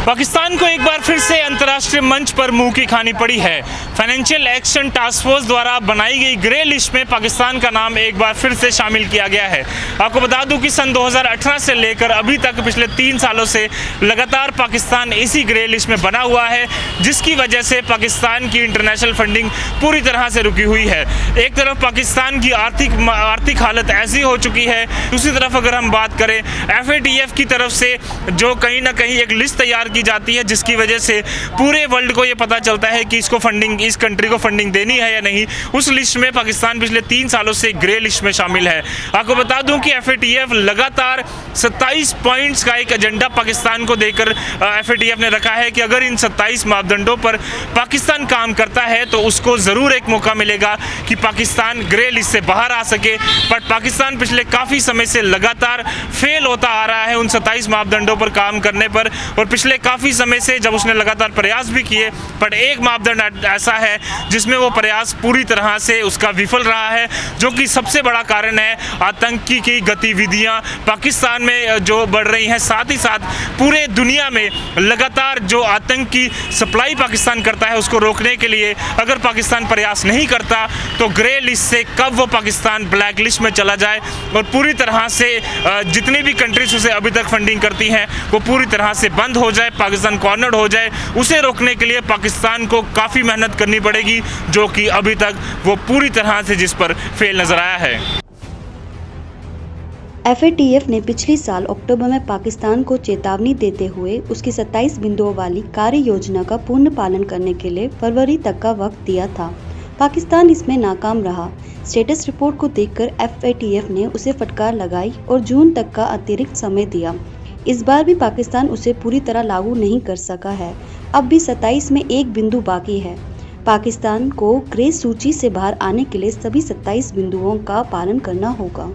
पाकिस्तान को एक बार फिर से अंतर्राष्ट्रीय मंच पर मुंह की खानी पड़ी है। फाइनेंशियल एक्शन टास्क फोर्स द्वारा बनाई गई ग्रे लिस्ट में पाकिस्तान का नाम एक बार फिर से शामिल किया गया है। आपको बता दूं कि सन 2018 से लेकर अभी तक पिछले 3 सालों से लगातार पाकिस्तान इसी ग्रे लिस्ट में बना हुआ है, जिसकी वजह से पाकिस्तान की इंटरनेशनल फंडिंग पूरी तरह से रुकी हुई है। एक तरफ पाकिस्तान की आर्थिक हालत ऐसी हो चुकी है, दूसरी तरफ अगर हम बात करें FATF की तरफ से जो कहीं ना कहीं एक लिस्ट तैयार की जाती है, जिसकी वजह से पूरे वर्ल्ड को ये पता चलता है कि इसको फंडिंग, इस कंट्री को फंडिंग देनी है या नहीं। उस लिस्ट में पाकिस्तान पिछले 3 सालों से ग्रे लिस्ट में शामिल है। आपको बता दूं कि FATF लगातार 27 पॉइंट्स का एक एजेंडा पाकिस्तान को देकर FATF ने रखा है कि अगर इन 27 मापदंडों पर पाकिस्तान काम करता है तो उसको ज़रूर एक मौका मिलेगा कि पाकिस्तान ग्रे लिस्ट से बाहर आ सके। बट पाकिस्तान पिछले काफ़ी समय से लगातार फेल होता आ रहा है उन 27 मापदंडों पर काम करने पर, और पिछले काफ़ी समय से जब उसने लगातार प्रयास भी किए, बट एक मापदंड ऐसा है जिसमें वो प्रयास पूरी तरह से उसका विफल रहा है, जो कि सबसे बड़ा कारण है आतंकी की गतिविधियां पाकिस्तान में जो बढ़ रही हैं। साथ ही साथ पूरे दुनिया में लगातार जो आतंकी सप्लाई पाकिस्तान करता है उसको रोकने के लिए अगर पाकिस्तान प्रयास नहीं करता तो ग्रे लिस्ट से कब वो पाकिस्तान ब्लैक लिस्ट में चला जाए और पूरी तरह से जितनी भी कंट्रीज उसे अभी तक फंडिंग करती हैं वो पूरी तरह से बंद हो जाए, पाकिस्तान कॉर्नर्ड हो जाए। उसे रोकने के लिए पाकिस्तान को काफ़ी मेहनत करनी पड़ेगी, जो कि अभी तक वो पूरी तरह से जिस पर फेल नजर आया है। FATF ने पिछले साल अक्टूबर में पाकिस्तान को चेतावनी देते हुए उसकी 27 बिंदुओं वाली कार्य योजना का पूर्ण पालन करने के लिए फरवरी तक का वक्त दिया था। पाकिस्तान इसमें नाकाम रहा। स्टेटस रिपोर्ट को देखकर FATF ने उसे फटकार लगाई और जून तक का अतिरिक्त समय दिया। इस बार भी पाकिस्तान उसे पूरी तरह लागू नहीं कर सका है। अब भी 27 में एक बिंदु बाकी है। पाकिस्तान को ग्रे सूची से बाहर आने के लिए सभी 27 बिंदुओं का पालन करना होगा।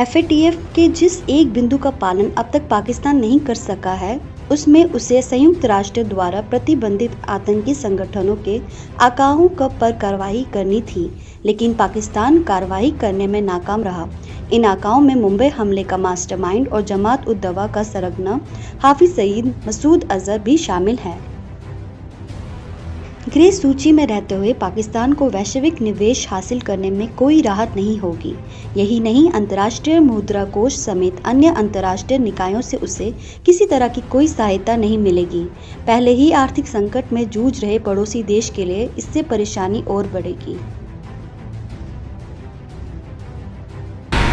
FATF के जिस एक बिंदु का पालन अब तक पाकिस्तान नहीं कर सका है, उसमें उसे संयुक्त राष्ट्र द्वारा प्रतिबंधित आतंकी संगठनों के आकाओं पर कार्रवाई करनी थी, लेकिन पाकिस्तान कार्रवाई करने में नाकाम रहा। इन आकाओं में मुंबई हमले का मास्टरमाइंड और जमात उद दवा का सरगना हाफिज सईद मसूद अजहर भी शामिल है। ग्रे सूची में रहते हुए पाकिस्तान को वैश्विक निवेश हासिल करने में कोई राहत नहीं होगी। यही नहीं, अंतर्राष्ट्रीय मुद्रा कोष समेत अन्य अंतर्राष्ट्रीय निकायों से उसे किसी तरह की कोई सहायता नहीं मिलेगी। पहले ही आर्थिक संकट में जूझ रहे पड़ोसी देश के लिए इससे परेशानी और बढ़ेगी।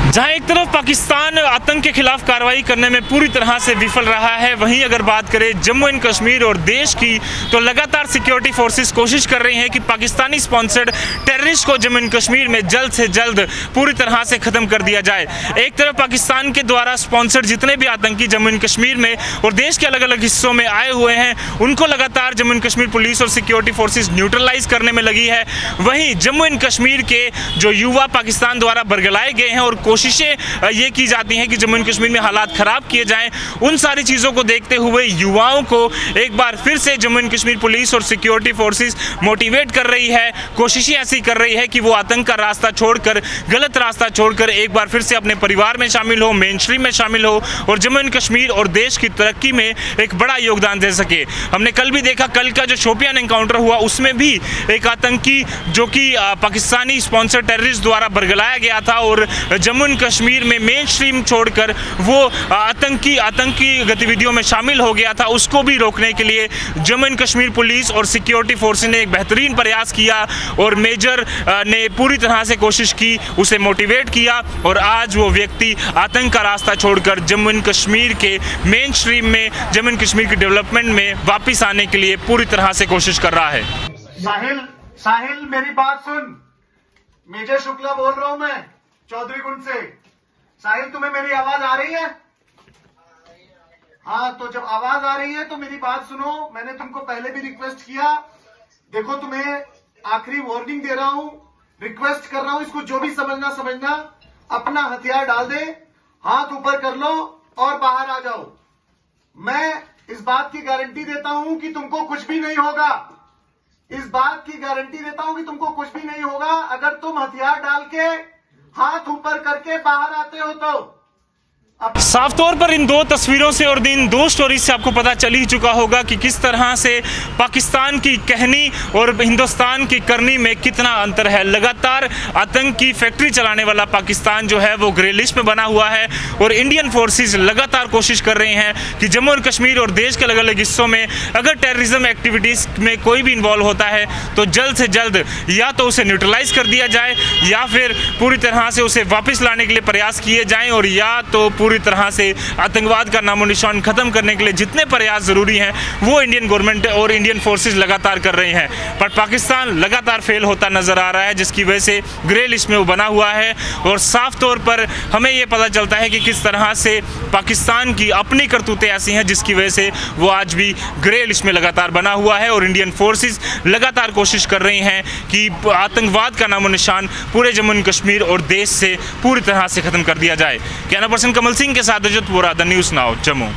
जहां एक तरफ पाकिस्तान आतंक के खिलाफ कार्रवाई करने में पूरी तरह से विफल रहा है, वहीं अगर बात करें जम्मू एंड कश्मीर और देश की, तो लगातार सिक्योरिटी फोर्सेस कोशिश कर रही हैं कि पाकिस्तानी स्पॉन्सर्ड टेररिस्ट को जम्मू एंड कश्मीर में जल्द से जल्द पूरी तरह से खत्म कर दिया जाए। एक तरफ पाकिस्तान के द्वारा स्पॉन्सर्ड जितने भी आतंकी जम्मू एंड कश्मीर में और देश के अलग अलग हिस्सों में आए हुए हैं, उनको लगातार जम्मू एंड कश्मीर पुलिस और सिक्योरिटी फोर्सेस न्यूट्रलाइज करने में लगी है। वहीं जम्मू एंड कश्मीर के जो युवा पाकिस्तान द्वारा बरगलाए गए हैं और कोशिशें ये की जाती हैं कि जम्मू एंड कश्मीर में हालात खराब किए जाएं, उन सारी चीज़ों को देखते हुए युवाओं को एक बार फिर से जम्मू एंड कश्मीर पुलिस और सिक्योरिटी फोर्सेस मोटिवेट कर रही है। कोशिशें ऐसी कर रही है कि वो आतंक का रास्ता छोड़कर, गलत रास्ता छोड़कर एक बार फिर से अपने परिवार में शामिल हो, मेन स्ट्रीम में शामिल हो और जम्मू एंड कश्मीर और देश की तरक्की में एक बड़ा योगदान दे सके। हमने कल भी देखा, कल का जो शोपियान एनकाउंटर हुआ उसमें भी एक आतंकी जो कि पाकिस्तानी स्पॉन्सर टेररिस्ट द्वारा बरगलाया गया था और जम्मू कश्मीर में मेन स्ट्रीम छोड़कर वो आतंकी गतिविधियों में शामिल हो गया था, उसको भी रोकने के लिए जम्मू एंड कश्मीर पुलिस और सिक्योरिटी फोर्सेस ने एक बेहतरीन प्रयास किया और मेजर ने पूरी तरह से कोशिश की, उसे मोटिवेट किया और आज वो व्यक्ति आतंक का रास्ता छोड़कर जम्मू एंड कश्मीर के मेन स्ट्रीम में, जम्मू एंड कश्मीर के डेवलपमेंट में वापिस आने के लिए पूरी तरह से कोशिश कर रहा है। साहिल मेरी बात सुन, मेजर शुक्ला बोल रहा हूं मैं चौधरी कुंड से। साहिल, तुम्हें मेरी आवाज आ रही है? हाँ, तो जब आवाज आ रही है तो मेरी बात सुनो। मैंने तुमको पहले भी रिक्वेस्ट किया, देखो तुम्हें आखिरी वार्निंग दे रहा हूं, रिक्वेस्ट कर रहा हूं, इसको जो भी समझना, अपना हथियार डाल दे, हाथ ऊपर कर लो और बाहर आ जाओ। मैं इस बात की गारंटी देता हूं कि तुमको कुछ भी नहीं होगा। इस बात की गारंटी देता हूं कि तुमको कुछ भी नहीं होगा अगर तुम हथियार डाल के हाथ ऊपर करके बाहर आते हो तो। साफ तौर पर इन दो तस्वीरों से और इन दो स्टोरी से आपको पता चल ही चुका होगा कि किस तरह से पाकिस्तान की कहनी और हिंदुस्तान की करनी में कितना अंतर है। लगातार आतंक की फैक्ट्री चलाने वाला पाकिस्तान जो है वो ग्रे लिस्ट में बना हुआ है और इंडियन फोर्सेस लगातार कोशिश कर रही हैं कि जम्मू और कश्मीर और देश के अलग अलग हिस्सों में अगर टेररिज्म एक्टिविटीज़ में कोई भी इन्वॉल्व होता है तो जल्द से जल्द या तो उसे न्यूट्रलाइज कर दिया जाए या फिर पूरी तरह से उसे वापस लाने के लिए प्रयास किए जाएं और या तो पूरी तरह से आतंकवाद का नामो निशान खत्म करने के लिए जितने प्रयास जरूरी हैं वो इंडियन गवर्नमेंट और इंडियन फोर्सेस लगातार कर रहे हैं। पर पाकिस्तान लगातार फेल होता नजर आ रहा है जिसकी वजह से ग्रे लिस्ट में वो बना हुआ है और साफ तौर पर हमें ये पता चलता है कि किस तरह से पाकिस्तान की अपनी करतूतें ऐसी हैं जिसकी वजह से वो आज भी ग्रे लिस्ट में लगातार बना हुआ है और इंडियन फोर्सेस लगातार कोशिश कर रही हैं कि आतंकवाद का नामो निशान पूरे जम्मू एंड कश्मीर और देश से पूरी तरह से खत्म कर दिया जाए। कैमरा पर्सन कमल सिंह के साथ Ajat Vora, the news now, Jammu.